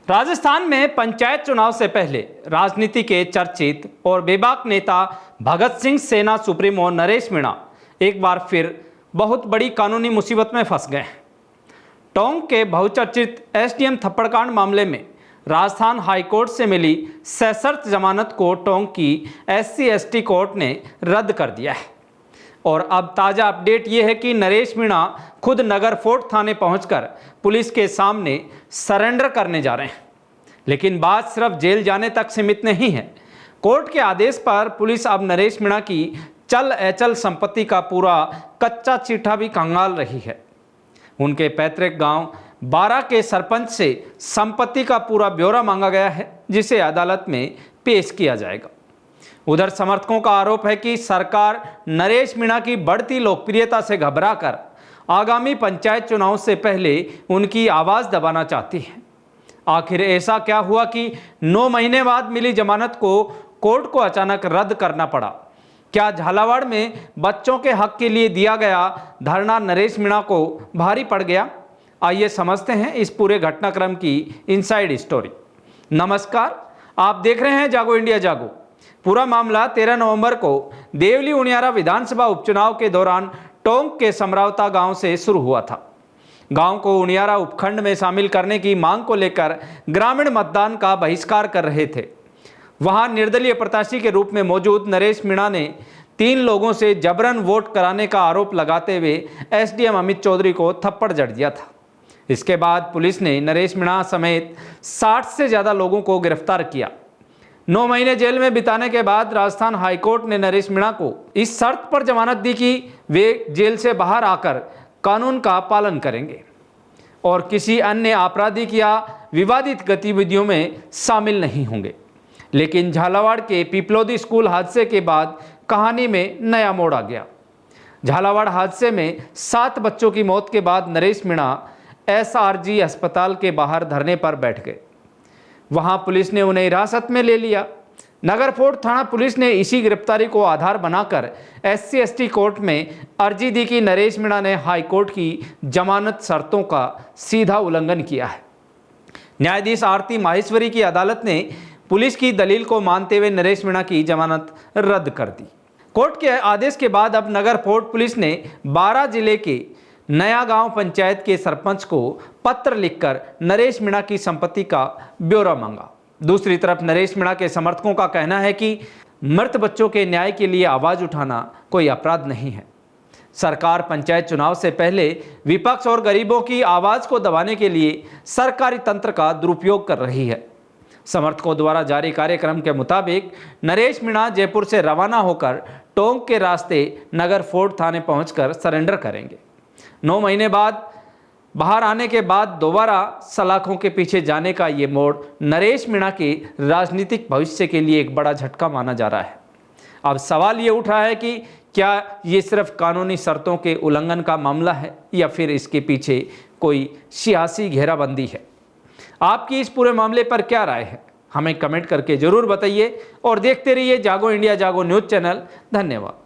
राजस्थान में पंचायत चुनाव से पहले राजनीति के चर्चित और बेबाक नेता भगत सिंह सेना सुप्रीमो नरेश मीणा एक बार फिर बहुत बड़ी कानूनी मुसीबत में फंस गए। टोंक के बहुचर्चित एसडीएम थप्पड़कांड मामले में राजस्थान हाईकोर्ट से मिली सशर्त जमानत को टोंक की SC/ST कोर्ट ने रद्द कर दिया है। और अब ताज़ा अपडेट ये है कि नरेश मीणा खुद नगर फोर्ट थाने पहुंचकर पुलिस के सामने सरेंडर करने जा रहे हैं। लेकिन बात सिर्फ जेल जाने तक सीमित नहीं है। कोर्ट के आदेश पर पुलिस अब नरेश मीणा की चल अचल संपत्ति का पूरा कच्चा चिट्ठा भी खंगाल रही है। उनके पैतृक गांव बारा के सरपंच से संपत्ति का पूरा ब्यौरा मांगा गया है, जिसे अदालत में पेश किया जाएगा। उधर समर्थकों का आरोप है कि सरकार नरेश मीणा की बढ़ती लोकप्रियता से घबराकर आगामी पंचायत चुनाव से पहले उनकी आवाज दबाना चाहती है। आखिर ऐसा क्या हुआ कि 9 महीने बाद मिली जमानत को कोर्ट को अचानक रद्द करना पड़ा? क्या झालावाड़ में बच्चों के हक के लिए दिया गया धरना नरेश मीणा को भारी पड़ गया? आइए समझते हैं इस पूरे घटनाक्रम की इनसाइड स्टोरी। नमस्कार, आप देख रहे हैं जागो इंडिया जागो। पूरा मामला 13 नवंबर को देवली उनियारा विधानसभा उपचुनाव के दौरान टोंक के समरावता गांव से शुरू हुआ था। गांव को उनियारा उपखंड में शामिल करने की मांग को लेकर ग्रामीण मतदान का बहिष्कार कर रहे थे। वहां निर्दलीय प्रत्याशी के रूप में मौजूद नरेश मीणा ने 3 लोगों से जबरन वोट कराने का आरोप लगाते हुए एसडीएम अमित चौधरी को थप्पड़ जड़ दिया था। इसके बाद पुलिस ने नरेश मीणा समेत 60 से ज़्यादा लोगों को गिरफ्तार किया। 9 महीने जेल में बिताने के बाद राजस्थान हाईकोर्ट ने नरेश मीणा को इस शर्त पर जमानत दी कि वे जेल से बाहर आकर कानून का पालन करेंगे और किसी अन्य आपराधिक या विवादित गतिविधियों में शामिल नहीं होंगे। लेकिन झालावाड़ के पिपलोदी स्कूल हादसे के बाद कहानी में नया मोड़ आ गया। झालावाड़ हादसे में 7 बच्चों की मौत के बाद नरेश मीणा SRG अस्पताल के बाहर धरने पर बैठ गए। वहां पुलिस ने उन्हें हिरासत में ले लिया। नगर फोर्ट थाना पुलिस ने इसी गिरफ्तारी को आधार बनाकर SC/ST कोर्ट में अर्जी दी कि नरेश मीणा ने हाईकोर्ट की जमानत शर्तों का सीधा उल्लंघन किया है। न्यायाधीश आरती माहेश्वरी की अदालत ने पुलिस की दलील को मानते हुए नरेश मीणा की जमानत रद्द कर दी। कोर्ट के आदेश के बाद अब नगर फोर्ट पुलिस ने 12 जिले के नया गांव पंचायत के सरपंच को पत्र लिखकर नरेश मीणा की संपत्ति का ब्यौरा मांगा। दूसरी तरफ नरेश मीणा के समर्थकों का कहना है कि मृत बच्चों के न्याय के लिए आवाज उठाना कोई अपराध नहीं है। सरकार पंचायत चुनाव से पहले विपक्ष और गरीबों की आवाज को दबाने के लिए सरकारी तंत्र का दुरुपयोग कर रही है। समर्थकों द्वारा जारी कार्यक्रम के मुताबिक नरेश मीणा जयपुर से रवाना होकर टोंक के रास्ते नगर फोर्ट थाने पहुंचकर सरेंडर करेंगे। 9 महीने बाद बाहर आने के बाद दोबारा सलाखों के पीछे जाने का ये मोड़ नरेश मीणा के राजनीतिक भविष्य के लिए एक बड़ा झटका माना जा रहा है। अब सवाल ये उठ रहा है कि क्या ये सिर्फ कानूनी शर्तों के उल्लंघन का मामला है या फिर इसके पीछे कोई सियासी घेराबंदी है? आपकी इस पूरे मामले पर क्या राय है? हमें कमेंट करके जरूर बताइए और देखते रहिए जागो इंडिया जागो न्यूज़ चैनल। धन्यवाद।